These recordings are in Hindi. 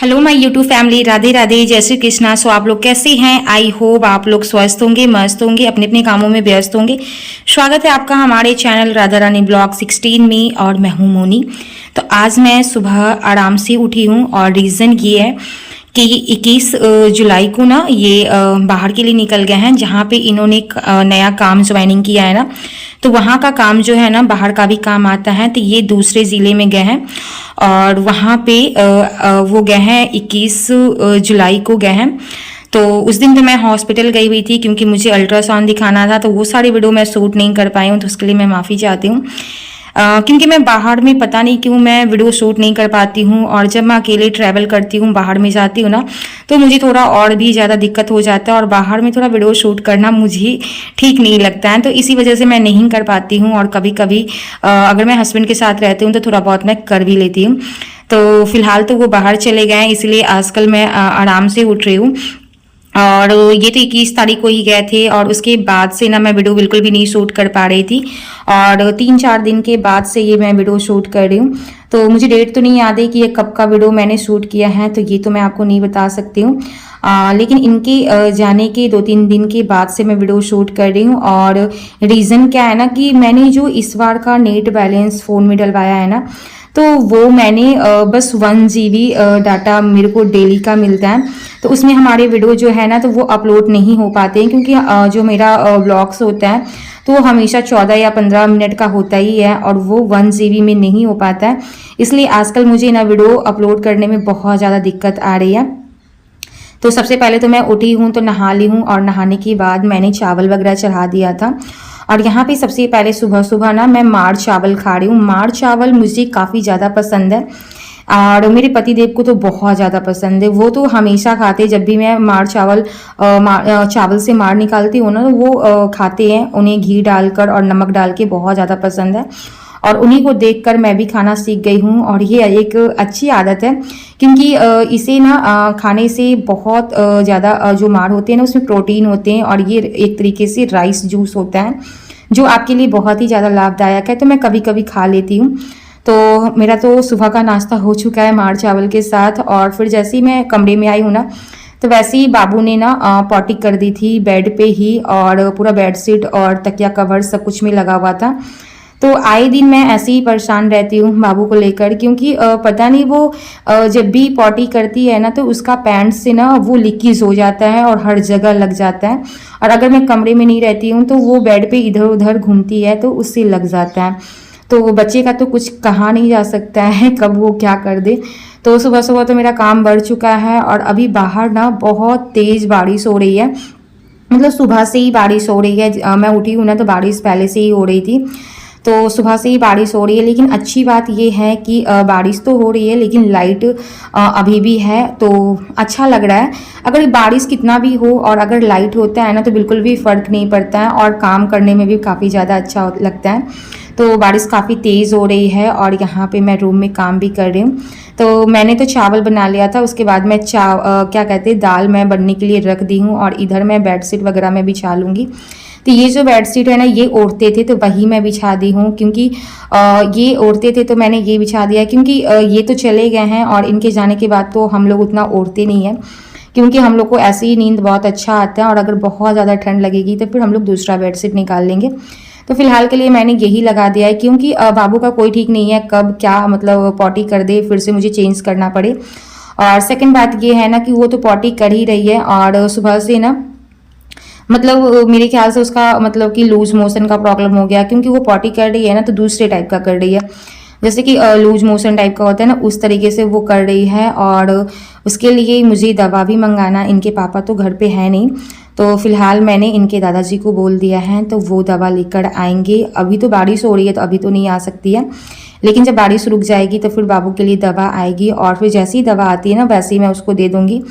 Hello my YouTube family, Radhe Radhe, जय श्री कृष्णा। सो आप लोग कैसे हैं? आई होप आप लोग स्वस्थ होंगे, मस्त होंगे, अपने अपने कामों में व्यस्त होंगे। स्वागत है आपका हमारे चैनल राधा रानी ब्लॉग 16 में और मैं हूं मोनी। तो आज मैं सुबह आराम से उठी हूं और रीज़न ये है कि 21 जुलाई को ना ये बाहर के लिए निकल गए हैं, जहाँ पे इन्होंने एक नया काम ज्वाइनिंग किया है ना। तो वहाँ का काम जो है ना, बाहर का भी काम आता है। तो ये दूसरे ज़िले में गए हैं और वहाँ पे वो गए हैं 21 जुलाई को गए हैं। तो उस दिन तो मैं हॉस्पिटल गई हुई थी क्योंकि मुझे अल्ट्रासाउंड दिखाना था, तो वो सारी वीडियो मैं शूट नहीं कर पाई हूँ, तो उसके लिए मैं माफ़ी चाहती हूँ। क्योंकि मैं बाहर में पता नहीं क्यों मैं वीडियो शूट नहीं कर पाती हूँ, और जब मैं अकेले ट्रैवल करती हूँ, बाहर में जाती हूँ ना, तो मुझे थोड़ा और भी ज़्यादा दिक्कत हो जाता है और बाहर में थोड़ा वीडियो शूट करना मुझे ठीक नहीं लगता है। तो इसी वजह से मैं नहीं कर पाती हूँ, और कभी कभी अगर मैं हस्बैंड के साथ रहती हूँ तो थोड़ा बहुत मैं कर भी लेती हूँ। तो फिलहाल तो वो बाहर चले गए हैं, इसलिए आजकल मैं आराम से उठ रही हूँ। और ये तो 21 तारीख को ही गए थे, और उसके बाद से ना मैं वीडियो बिल्कुल भी नहीं शूट कर पा रही थी, और 3-4 दिन के बाद से ये मैं वीडियो शूट कर रही हूँ। तो मुझे डेट तो नहीं याद है कि ये कब का वीडियो मैंने शूट किया है, तो ये तो मैं आपको नहीं बता सकती हूँ। लेकिन इनके जाने के 2-3 दिन के बाद से मैं वीडियो शूट कर रही हूँ। और रीज़न क्या है ना कि मैंने जो इस बार का नेट बैलेंस फ़ोन में डलवाया है ना, तो वो मैंने बस 1 GB डाटा मेरे को डेली का मिलता है। तो उसमें हमारे वीडियो जो है ना, तो वो अपलोड नहीं हो पाते हैं, क्योंकि जो मेरा व्लॉग्स होता है तो वो हमेशा 14 या 15 मिनट का होता ही है, और वो 1 GB में नहीं हो पाता है। इसलिए आजकल मुझे ना वीडियो अपलोड करने में बहुत ज़्यादा दिक्कत आ रही है। तो सबसे पहले तो मैं उठी हूँ तो नहा ली हूँ, और नहाने के बाद मैंने चावल वगैरह चढ़ा दिया था। और यहाँ पे सबसे पहले सुबह सुबह ना मैं मार चावल खा रही हूँ। मार चावल मुझे काफ़ी ज़्यादा पसंद है, और मेरे पति देव को तो बहुत ज़्यादा पसंद है। वो तो हमेशा खाते, जब भी मैं मार चावल चावल से मार निकालती हूँ ना, तो वो खाते हैं। उन्हें घी डालकर और नमक डाल के बहुत ज़्यादा पसंद है, और उन्हीं को देखकर मैं भी खाना सीख गई हूँ। और ये एक अच्छी आदत है, क्योंकि इसे ना खाने से बहुत ज़्यादा जो मार होते हैं ना, उसमें प्रोटीन होते हैं, और ये एक तरीके से राइस जूस होता है जो आपके लिए बहुत ही ज़्यादा लाभदायक है। तो मैं कभी कभी खा लेती हूँ। तो मेरा तो सुबह का नाश्ता हो चुका है मार चावल के साथ। और फिर जैसे ही मैं कमरे में आई हूँ ना, तो वैसे ही बाबू ने ना पॉटी कर दी थी बेड पे ही, और पूरा बेडशीट और तकिया कवर सब कुछ में लगा हुआ था। तो आए दिन मैं ऐसे ही परेशान रहती हूँ बाबू को लेकर, क्योंकि पता नहीं वो जब भी पॉटी करती है ना, तो उसका पैंट से ना वो लीकेज हो जाता है और हर जगह लग जाता है। और अगर मैं कमरे में नहीं रहती हूँ तो वो बेड पे इधर उधर घूमती है, तो उससे लग जाता है। तो वो बच्चे का तो कुछ कहा नहीं जा सकता है कब वो क्या कर दे। तो सुबह सुबह तो मेरा काम बढ़ चुका है, और अभी बाहर ना बहुत तेज़ बारिश हो रही है। मतलब सुबह से ही बारिश हो रही है। मैं उठी हूँ ना, तो बारिश पहले से ही हो रही थी। तो सुबह से ही बारिश हो रही है, लेकिन अच्छी बात ये है कि बारिश तो हो रही है लेकिन लाइट अभी भी है, तो अच्छा लग रहा है। अगर बारिश कितना भी हो और अगर लाइट होता है ना, तो बिल्कुल भी फ़र्क नहीं पड़ता है, और काम करने में भी काफ़ी ज़्यादा अच्छा लगता है। तो बारिश काफ़ी तेज़ हो रही है, और यहाँ पे मैं रूम में काम भी कर रही हूँ। तो मैंने तो चावल बना लिया था, उसके बाद मैं क्या कहते हैं, दाल मैं बनने के लिए रख दी हूँ, और इधर मैं बेडशीट वगैरह में बिछा लूँगी। तो ये जो बेडशीट है ना, ये ओढ़ते थे तो वही मैं बिछा दी हूँ, क्योंकि ये ओढ़ते थे तो मैंने ये बिछा दिया, क्योंकि ये तो चले गए हैं, और इनके जाने के बाद तो हम लोग उतना ओढ़ते नहीं हैं, क्योंकि हम लोग को ऐसे ही नींद बहुत अच्छा आता है। और अगर बहुत ज़्यादा ठंड लगेगी तो फिर हम लोग दूसरा बेडशीट निकाल लेंगे। तो फिलहाल के लिए मैंने यही लगा दिया है, क्योंकि बाबू का कोई ठीक नहीं है कब क्या मतलब पॉटी कर दे, फिर से मुझे चेंज करना पड़े। और सेकंड बात ये है ना कि वो तो पॉटी कर ही रही है, और सुबह से ना मतलब मेरे ख्याल से उसका मतलब कि लूज मोशन का प्रॉब्लम हो गया, क्योंकि वो पॉटी कर रही है ना, तो दूसरे टाइप का कर रही है। जैसे कि लूज मोशन टाइप का होता है ना, उस तरीके से वो कर रही है। और उसके लिए मुझे दवा भी मंगाना, इनके पापा तो घर पे है नहीं, तो फिलहाल मैंने इनके दादाजी को बोल दिया है, तो वो दवा लेकर आएंगे। अभी तो बारिश हो रही है तो अभी तो नहीं आ सकती है, लेकिन जब बारिश रुक जाएगी तो फिर बाबू के लिए दवा आएगी, और फिर जैसी दवा आती है ना वैसे ही मैं उसको दे दूँगी।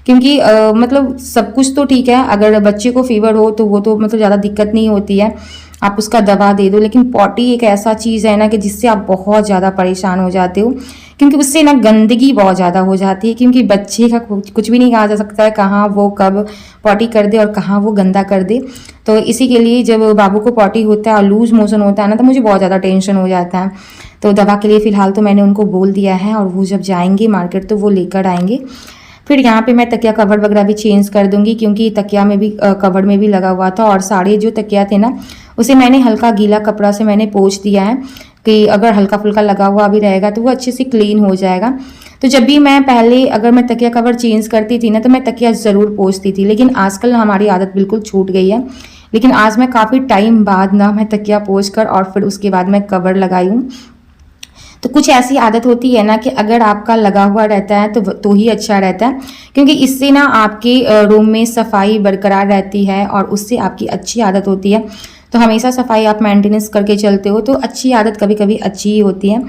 क्योंकि मतलब सब कुछ तो ठीक है, अगर बच्चे को फीवर हो तो वो तो मतलब ज़्यादा दिक्कत नहीं होती है, आप उसका दवा दे दो। लेकिन पॉटी एक ऐसा चीज़ है ना कि जिससे आप बहुत ज़्यादा परेशान हो जाते हो, क्योंकि उससे ना गंदगी बहुत ज़्यादा हो जाती है। क्योंकि बच्चे का कुछ भी नहीं कहा जा सकता है, कहाँ वो कब पॉटी कर दे और कहाँ वो गंदा कर दे। तो इसी के लिए जब बाबू को पॉटी होता है और लूज मोशन होता है ना, तो मुझे बहुत ज़्यादा टेंशन हो जाता है। तो दवा के लिए फ़िलहाल तो मैंने उनको बोल दिया है और वो जब जाएंगे मार्केट तो वो लेकर आएंगे। फिर यहाँ पे मैं तकिया कवर वगैरह भी चेंज कर दूंगी, क्योंकि तकिया में भी कवर में भी लगा हुआ था, और सारे जो तकिया थे ना उसे मैंने हल्का गीला कपड़ा से मैंने पोंछ दिया है कि अगर हल्का फुल्का लगा हुआ भी रहेगा तो वो अच्छे से क्लीन हो जाएगा। तो जब भी मैं पहले अगर मैं तकिया कवर चेंज करती थी ना तो मैं तकिया ज़रूर पोंछती थी, लेकिन आजकल हमारी आदत बिल्कुल छूट गई है। लेकिन आज मैं काफ़ी टाइम बाद ना मैं तकिया पोंछ कर और फिर उसके बाद मैं कवर लगाई हूँ। तो कुछ ऐसी आदत होती है ना कि अगर आपका लगा हुआ रहता है तो ही अच्छा रहता है, क्योंकि इससे ना आपके रूम में सफाई बरकरार रहती है और उससे आपकी अच्छी आदत होती है। तो हमेशा सफाई आप मेंटेनेंस करके चलते हो तो अच्छी आदत कभी कभी अच्छी ही होती है।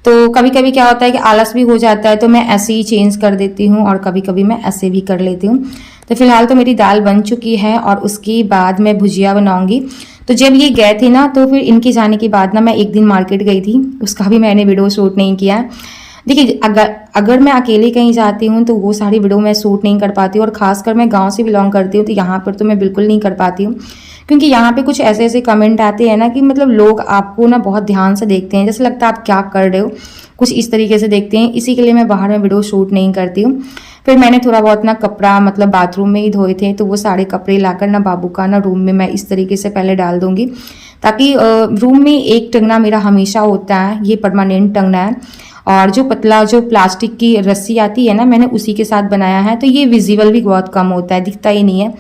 तो कभी कभी क्या होता है कि आलस भी हो जाता है, तो मैं ऐसे ही चेंज कर देती हूँ और कभी कभी मैं ऐसे भी कर लेती हूँ। तो फिलहाल तो मेरी दाल बन चुकी है और उसके बाद मैं भुजिया बनाऊंगी। तो जब ये गए थे ना तो फिर इनके जाने के बाद ना मैं एक दिन मार्केट गई थी, उसका भी मैंने वीडियो शूट नहीं किया। देखिए अगर मैं अकेले कहीं जाती हूँ तो वो सारी वीडियो मैं शूट नहीं कर पाती हूँ, और खासकर मैं गांव से बिलोंग करती हूँ तो यहाँ पर तो मैं बिल्कुल नहीं कर पाती हूँ, क्योंकि यहाँ पे कुछ ऐसे ऐसे कमेंट आते हैं ना कि मतलब लोग आपको ना बहुत ध्यान से देखते हैं, जैसे लगता है आप क्या कर रहे हो, कुछ इस तरीके से देखते हैं। इसी के लिए मैं बाहर में वीडियो शूट नहीं करती हूँ। फिर मैंने थोड़ा बहुत ना कपड़ा मतलब बाथरूम में ही धोए थे, तो वो सारे कपड़े लाकर ना बाबू का ना रूम में मैं इस तरीके से पहले डाल दूंगी, ताकि रूम में एक टंगना मेरा हमेशा होता है, ये परमानेंट टंगना है। और जो पतला जो प्लास्टिक की रस्सी आती है ना मैंने उसी के साथ बनाया है, तो ये विजिबल भी बहुत कम होता है, दिखता ही नहीं है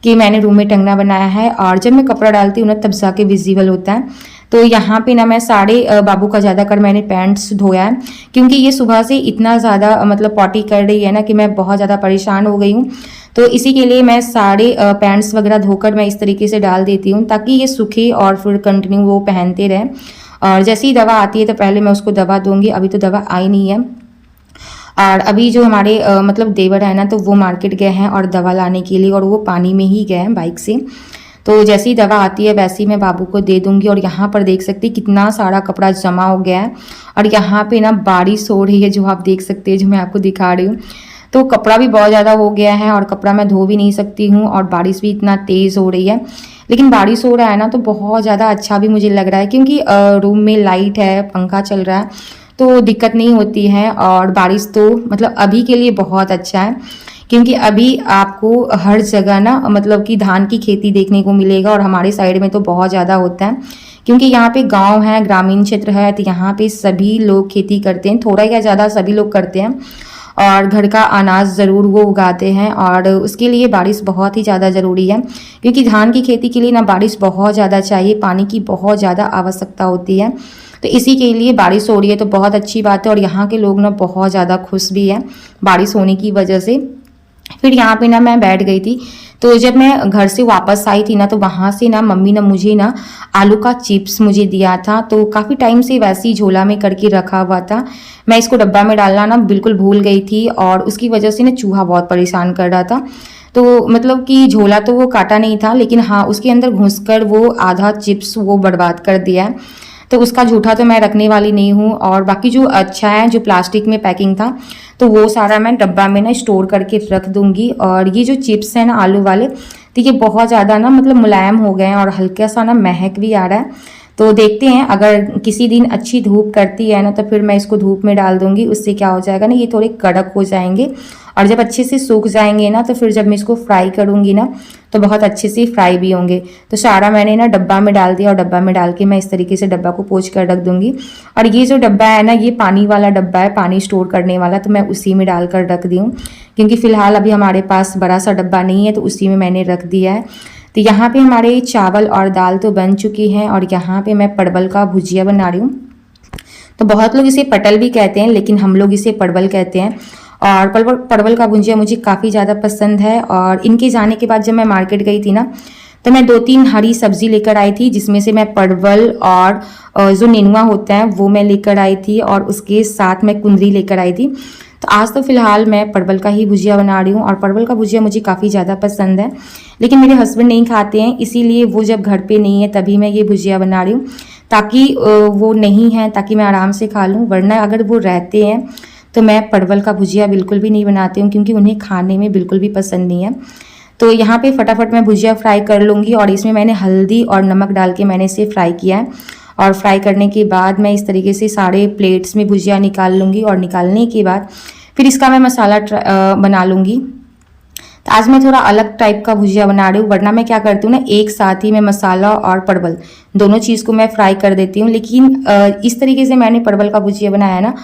कि मैंने रूम में टंगना बनाया है। और जब मैं कपड़ा डालती हूँ ना तब जाके विजिबल होता है। तो यहाँ पे ना मैं सारे बाबू का ज़्यादातर मैंने पैंट्स धोया है, क्योंकि ये सुबह से इतना ज़्यादा मतलब पॉटी कर रही है ना कि मैं बहुत ज़्यादा परेशान हो गई हूँ। तो इसी के लिए मैं सारे पैंट्स वगैरह धोकर मैं इस तरीके से डाल देती हूँ, ताकि ये सूखे और फिर कंटिन्यू वो पहनते रहें। और जैसे ही दवा आती है तो पहले मैं उसको दवा दूंगी, अभी तो दवा आई नहीं है। और अभी जो हमारे मतलब देवर है ना तो वो मार्केट गए हैं और दवा लाने के लिए, और वो पानी में ही गए हैं बाइक से। तो जैसे ही दवा आती है वैसे ही मैं बाबू को दे दूंगी। और यहाँ पर देख सकते हैं कितना सारा कपड़ा जमा हो गया है, और यहाँ पे ना बारिश हो रही है जो आप देख सकते हैं, जो मैं आपको दिखा रही हूँ। तो कपड़ा भी बहुत ज़्यादा हो गया है और कपड़ा मैं धो भी नहीं सकती हूँ, और बारिश भी इतना तेज़ हो रही है। लेकिन बारिश हो रहा है ना तो बहुत ज़्यादा अच्छा भी मुझे लग रहा है, क्योंकि रूम में लाइट है, पंखा चल रहा है, तो दिक्कत नहीं होती है। और बारिश तो मतलब अभी के लिए बहुत अच्छा है, क्योंकि अभी आपको हर जगह ना मतलब कि धान की खेती देखने को मिलेगा, और हमारे साइड में तो बहुत ज़्यादा होता है, क्योंकि यहाँ पे गांव है, ग्रामीण क्षेत्र है, तो यहाँ पे सभी लोग खेती करते हैं, थोड़ा या ज़्यादा सभी लोग करते हैं, और घर का अनाज ज़रूर वो उगाते हैं। और उसके लिए बारिश बहुत ही ज़्यादा ज़रूरी है, क्योंकि धान की खेती के लिए ना बारिश बहुत ज़्यादा चाहिए, पानी की बहुत ज़्यादा आवश्यकता होती है। तो इसी के लिए बारिश हो रही है तो बहुत अच्छी बात है, और यहाँ के लोग ना बहुत ज़्यादा खुश भी हैं बारिश होने की वजह से। फिर यहाँ पे ना मैं बैठ गई थी, तो जब मैं घर से वापस आई थी ना तो वहाँ से ना मम्मी ने मुझे ना आलू का चिप्स मुझे दिया था, तो काफ़ी टाइम से वैसे ही झोला में करके रखा हुआ था। मैं इसको डब्बा में डालना ना बिल्कुल भूल गई थी, और उसकी वजह से ना चूहा बहुत परेशान कर रहा था। तो मतलब कि झोला तो वो काटा नहीं था, लेकिन हाँ उसके अंदर घुसकर वो आधा चिप्स वो बर्बाद कर दिया है। तो उसका जूठा तो मैं रखने वाली नहीं हूँ, और बाकी जो अच्छा है जो प्लास्टिक में पैकिंग था तो वो सारा मैं डब्बा में ना स्टोर करके रख दूंगी। और ये जो चिप्स है ना आलू वाले, तो ये बहुत ज़्यादा ना मतलब मुलायम हो गए हैं और हल्का सा ना महक भी आ रहा है। तो देखते हैं, अगर किसी दिन अच्छी धूप करती है ना तो फिर मैं इसको धूप में डाल दूंगी, उससे क्या हो जाएगा ना ये थोड़े कड़क हो जाएंगे, और जब अच्छे से सूख जाएंगे ना तो फिर जब मैं इसको फ्राई करूंगी ना तो बहुत अच्छे से फ्राई भी होंगे। तो सारा मैंने ना डब्बा में डाल दिया, और डब्बा में डाल के मैं इस तरीके से डब्बा को पोंछ कर रख दूंगी। और ये जो डब्बा है ना ये पानी वाला डब्बा है, पानी स्टोर करने वाला, तो मैं उसी में डाल कर रख दी हूँ, क्योंकि फिलहाल अभी हमारे पास बड़ा सा डब्बा नहीं है, तो उसी में मैंने रख दिया है। तो यहाँ पे हमारे चावल और दाल तो बन चुकी हैं, और यहाँ पे मैं परवल का भुजिया बना रही हूँ। तो बहुत लोग इसे पटल भी कहते हैं, लेकिन हम लोग इसे परवल कहते हैं। और परवल का भुजिया मुझे काफ़ी ज़्यादा पसंद है। और इनके जाने के बाद जब मैं मार्केट गई थी ना तो मैं 2-3 हरी सब्जी लेकर आई थी, जिसमें से मैं परवल और जो नेनुआ होता है वो मैं लेकर आई थी, और उसके साथ मैं कुंदरी लेकर आई थी। तो आज तो फिलहाल मैं परवल का ही भुजिया बना रही हूँ, और परवल का भुजिया मुझे काफ़ी ज़्यादा पसंद है, लेकिन मेरे हस्बैंड नहीं खाते हैं, इसीलिए वो जब घर पे नहीं है तभी मैं ये भुजिया बना रही हूँ, ताकि वो नहीं है ताकि मैं आराम से खा लूँ। वरना अगर वो रहते हैं तो मैं परवल का भुजिया बिल्कुल भी नहीं बनाती हूँ, क्योंकि उन्हें खाने में बिल्कुल भी पसंद नहीं है। तो यहाँ पे फटाफट मैं भुजिया फ्राई कर लूँगी, और इसमें मैंने हल्दी और नमक डाल के मैंने इसे फ्राई किया है। और फ्राई करने के बाद मैं इस तरीके से सारे प्लेट्स में भुजिया निकाल लूँगी और निकालने के बाद फिर इसका मैं मसाला बना लूँगी। तो आज मैं थोड़ा अलग टाइप का भुजिया बना रही हूँ, वरना मैं क्या करती हूँ ना, एक साथ ही मैं मसाला और परवल दोनों चीज़ को मैं फ्राई कर देती हूँ। लेकिन इस तरीके से मैंने परवल का भुजिया बनाया ना,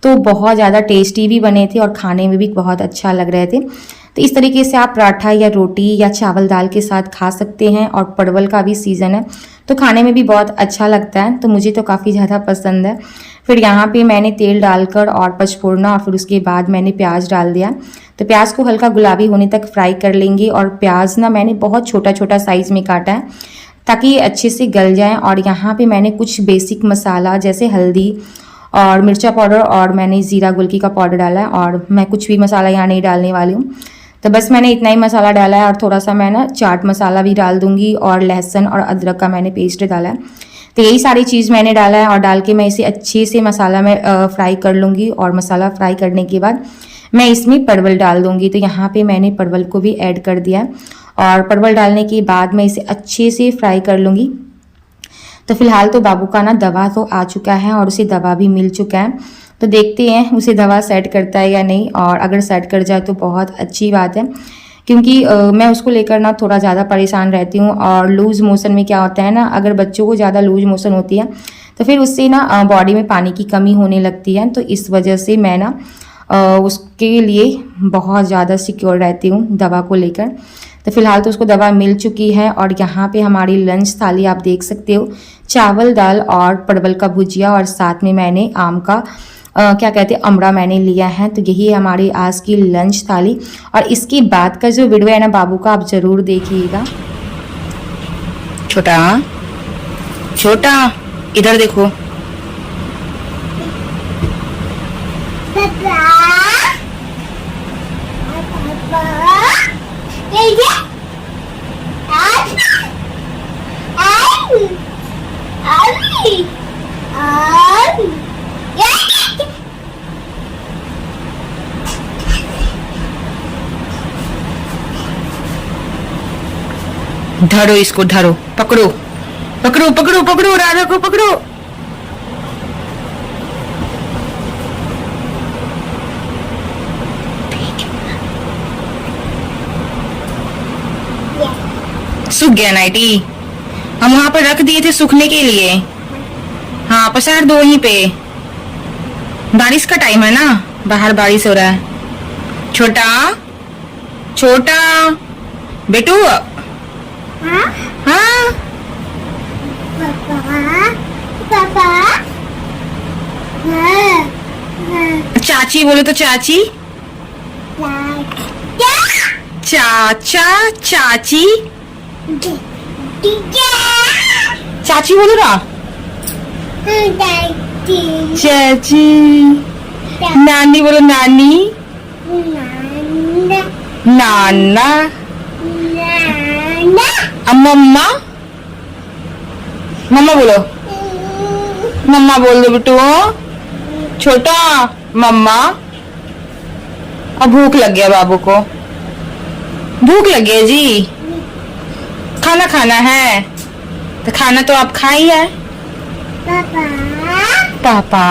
तो बहुत ज़्यादा टेस्टी भी बने थे और खाने में भी बहुत अच्छा लग रहे थे। तो इस तरीके से आप पराठा या रोटी या चावल दाल के साथ खा सकते हैं। और परवल का भी सीज़न है तो खाने में भी बहुत अच्छा लगता है, तो मुझे तो काफ़ी ज़्यादा पसंद है। फिर यहाँ पे मैंने तेल डालकर और पचफोड़ना और फिर उसके बाद मैंने प्याज डाल दिया। तो प्याज को हल्का गुलाबी होने तक फ्राई कर लेंगे। और प्याज ना मैंने बहुत छोटा छोटा साइज़ में काटा है ताकि ये अच्छे से गल जाए। और यहाँ पे मैंने कुछ बेसिक मसाला जैसे हल्दी और मिर्चा पाउडर और मैंने ज़ीरा गुलकी का पाउडर डाला है, और मैं कुछ भी मसाला यहाँ नहीं डालने वाली हूँ। तो बस मैंने इतना ही मसाला डाला है, और थोड़ा सा मैं ना चाट मसाला भी डाल दूँगी और लहसुन और अदरक का मैंने पेस्ट डाला है। तो यही सारी चीज़ मैंने डाला है और डाल के मैं इसे अच्छे से मसाला में फ्राई कर लूँगी। और मसाला फ्राई करने के बाद मैं इसमें परवल डाल दूँगी। तो यहाँ पे मैंने परवल को भी ऐड कर दिया और परवल डालने के बाद मैं इसे अच्छे से फ्राई कर लूँगी। तो फिलहाल तो बाबू का ना दवा तो आ चुका है और उसे दवा भी मिल चुका है, तो देखते हैं उसे दवा सेट करता है या नहीं। और अगर सेट कर जाए तो बहुत अच्छी बात है, क्योंकि मैं उसको लेकर ना थोड़ा ज़्यादा परेशान रहती हूँ। और लूज़ मोशन में क्या होता है ना, अगर बच्चों को ज़्यादा लूज़ मोशन होती है तो फिर उससे ना बॉडी में पानी की कमी होने लगती है। तो इस वजह से मैं ना उसके लिए बहुत ज़्यादा सिक्योर रहती हूँ दवा को लेकर। तो फिलहाल तो उसको दवा मिल चुकी है। और यहाँ पे हमारी लंच थाली आप देख सकते हो, चावल दाल और परवल का भुजिया, और साथ में मैंने आम का क्या कहते हैं अमड़ा मैंने लिया है। तो यही है हमारी आज की लंच थाली। और इसके बाद का जो वीडियो है ना बाबू का, आप ज़रूर देखिएगा। छोटा छोटा इधर देखो। धरो इसको, धरो, पकड़ो पकड़ो पकड़ो पकड़ो, राधा को पकड़ो। सूख गया नाइटी, हम वहां पर रख दिए थे सूखने के लिए। हाँ पसार दो वहीं पे, बारिश का टाइम है ना, बाहर बारिश हो रहा है। छोटा छोटा बेटू। हाँ हाँ पापा चाची बोलो तो चाची, चाचा चाची, चाची बोलो ना, चाची। नानी बोलो, नानी, नाना, मम्मा, मम्मा बोलो, मम्मा बोल दो बेटू। छोटा मम्मा। अब भूख लग गया बाबू को, भूख लग गया जी, खाना खाना है तो खाना तो आप खा ही है। पापा पापा